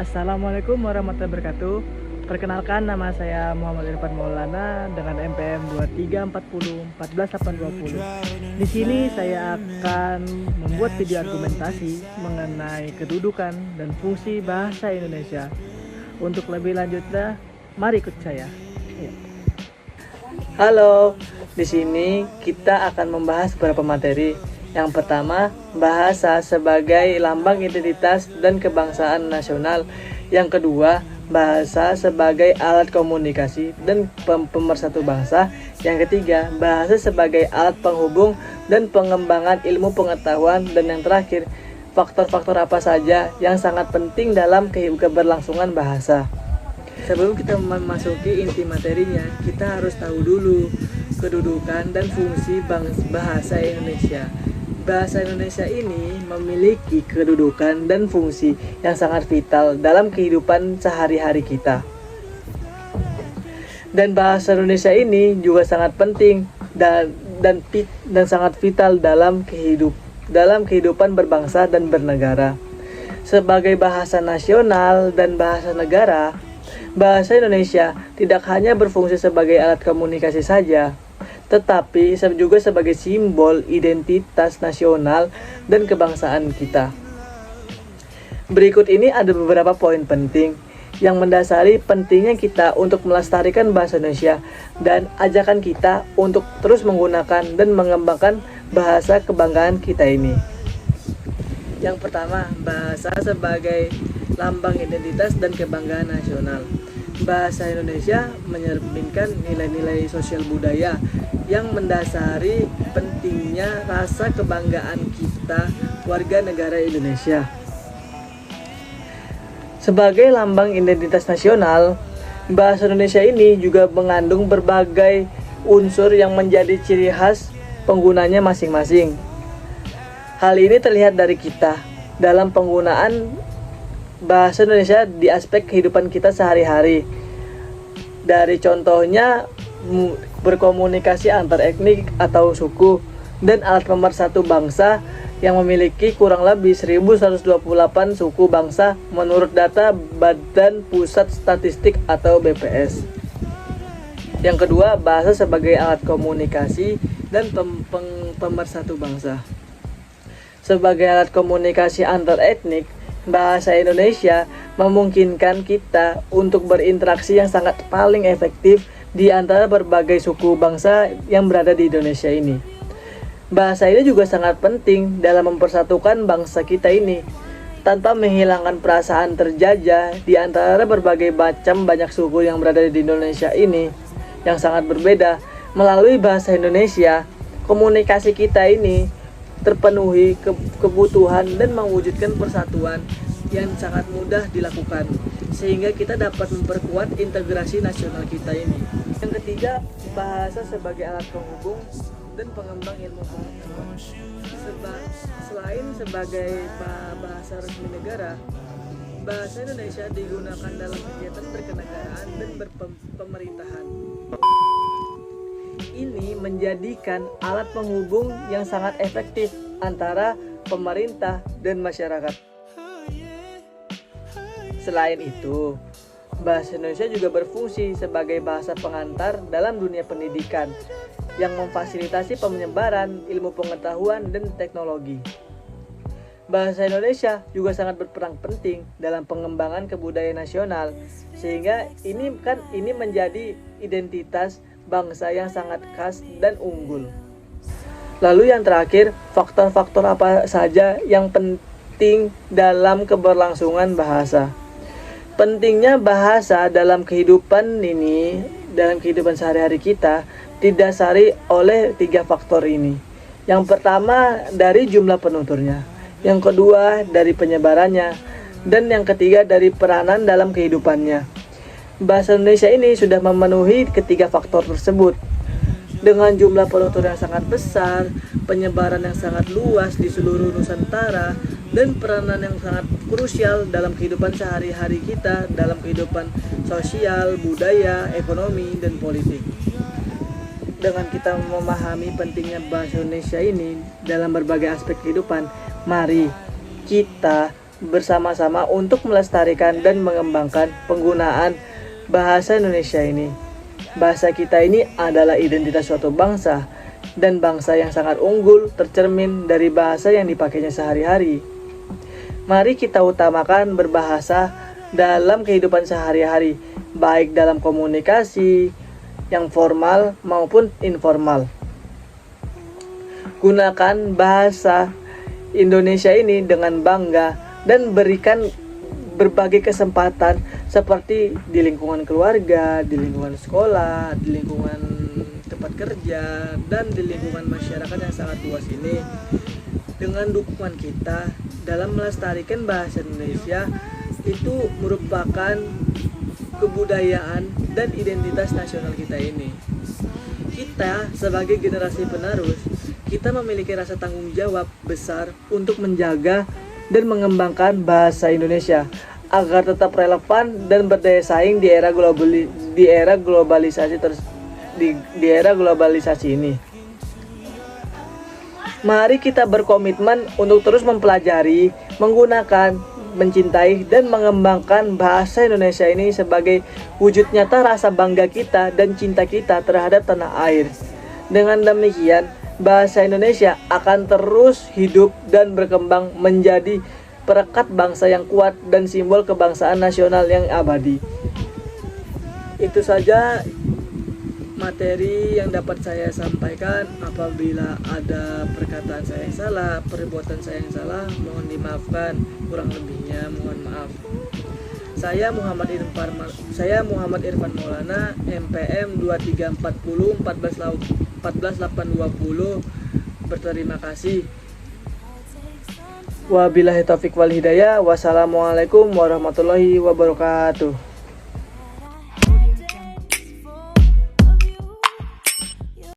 Assalamualaikum warahmatullahi wabarakatuh. Perkenalkan, nama saya Muhammad Irfan Maulana dengan NPM 2340 Di sini saya akan membuat video argumentasi mengenai kedudukan dan fungsi bahasa Indonesia. Untuk lebih lanjutnya, mari ikut saya. Halo, di sini kita akan membahas beberapa materi. Yang pertama, bahasa sebagai lambang identitas dan kebangsaan nasional. Yang kedua, bahasa sebagai alat komunikasi dan pemersatu bangsa. Yang ketiga, bahasa sebagai alat penghubung dan pengembangan ilmu pengetahuan. Dan yang terakhir, faktor-faktor apa saja yang sangat penting dalam keberlangsungan bahasa. Sebelum kita memasuki inti materinya, kita harus tahu dulu kedudukan dan fungsi bahasa Indonesia. Bahasa Indonesia ini memiliki kedudukan dan fungsi yang sangat vital dalam kehidupan sehari-hari kita. Dan bahasa Indonesia ini juga sangat penting dan sangat vital dalam kehidupan berbangsa dan bernegara. Sebagai bahasa nasional dan bahasa negara, bahasa Indonesia tidak hanya berfungsi sebagai alat komunikasi saja, tetapi juga sebagai simbol identitas nasional dan kebangsaan kita. Berikut ini ada beberapa poin penting yang mendasari pentingnya kita untuk melestarikan bahasa Indonesia dan ajakan kita untuk terus menggunakan dan mengembangkan bahasa kebanggaan kita ini. Yang pertama, bahasa sebagai lambang identitas dan kebanggaan nasional. Bahasa Indonesia mencerminkan nilai-nilai sosial budaya yang mendasari pentingnya rasa kebanggaan kita warga negara Indonesia. Sebagai lambang identitas nasional, bahasa Indonesia ini juga mengandung berbagai unsur yang menjadi ciri khas penggunanya masing-masing. Hal ini terlihat dari kita dalam penggunaan bahasa Indonesia di aspek kehidupan kita sehari-hari. Dari contohnya berkomunikasi antar etnik atau suku dan alat pemersatu bangsa yang memiliki kurang lebih 1128 suku bangsa menurut data Badan Pusat Statistik atau BPS. Yang kedua, bahasa sebagai alat komunikasi dan pemersatu bangsa. Sebagai alat komunikasi antar etnik, bahasa Indonesia memungkinkan kita untuk berinteraksi yang sangat paling efektif di antara berbagai suku bangsa yang berada di Indonesia ini. Bahasa ini juga sangat penting dalam mempersatukan bangsa kita ini, tanpa menghilangkan perasaan terjajah di antara berbagai macam banyak suku yang berada di Indonesia ini yang sangat berbeda. Melalui bahasa Indonesia, komunikasi kita ini terpenuhi kebutuhan dan mewujudkan persatuan yang sangat mudah dilakukan, sehingga kita dapat memperkuat integrasi nasional kita ini. Yang ketiga, bahasa sebagai alat penghubung dan pengembang ilmu pengetahuan. Selain sebagai bahasa resmi negara, bahasa Indonesia digunakan dalam kegiatan berkenegaraan dan berpemerintahan. Ini menjadikan alat penghubung yang sangat efektif antara pemerintah dan masyarakat. Selain itu, bahasa Indonesia juga berfungsi sebagai bahasa pengantar dalam dunia pendidikan yang memfasilitasi penyebaran ilmu pengetahuan dan teknologi. Bahasa Indonesia juga sangat berperan penting dalam pengembangan kebudayaan nasional, sehingga ini menjadi identitas bangsa yang sangat khas dan unggul. Lalu yang terakhir, faktor-faktor apa saja yang penting dalam keberlangsungan bahasa? Pentingnya bahasa dalam kehidupan sehari-hari kita didasari oleh 3 faktor ini. Yang pertama, dari jumlah penuturnya. Yang kedua, dari penyebarannya. Dan yang ketiga, dari peranan dalam kehidupannya. Bahasa Indonesia ini sudah memenuhi ketiga faktor tersebut. Dengan jumlah penutur yang sangat besar, penyebaran yang sangat luas di seluruh Nusantara, dan peranan yang sangat krusial dalam kehidupan sehari-hari kita, dalam kehidupan sosial, budaya, ekonomi, dan politik. Dengan kita memahami pentingnya bahasa Indonesia ini dalam berbagai aspek kehidupan, mari kita bersama-sama untuk melestarikan dan mengembangkan penggunaan bahasa Indonesia ini. Bahasa kita ini adalah identitas suatu bangsa, dan bangsa yang sangat unggul tercermin dari bahasa yang dipakainya sehari-hari. Mari kita utamakan berbahasa dalam kehidupan sehari-hari, baik dalam komunikasi yang formal maupun informal. Gunakan bahasa Indonesia ini dengan bangga dan berikan berbagai kesempatan seperti di lingkungan keluarga, di lingkungan sekolah, di lingkungan tempat kerja, dan di lingkungan masyarakat yang sangat luas ini. Dengan dukungan kita dalam melestarikan bahasa Indonesia, itu merupakan kebudayaan dan identitas nasional kita ini. Kita sebagai generasi penerus, kita memiliki rasa tanggung jawab besar untuk menjaga dan mengembangkan bahasa Indonesia agar tetap relevan dan berdaya saing di era globalisasi ini. Mari kita berkomitmen untuk terus mempelajari, menggunakan, mencintai, dan mengembangkan bahasa Indonesia ini sebagai wujud nyata rasa bangga kita dan cinta kita terhadap tanah air. Dengan demikian, bahasa Indonesia akan terus hidup dan berkembang menjadi perekat bangsa yang kuat dan simbol kebangsaan nasional yang abadi. Itu saja materi yang dapat saya sampaikan. Apabila ada perkataan saya yang salah, perbuatan saya yang salah, mohon dimaafkan. Kurang lebihnya mohon maaf. Saya Muhammad Irfan Maulana, MPM 2340 14820. Berterima kasih. Wabillahi taufiq wal hidayah. Wassalamualaikum warahmatullahi wabarakatuh.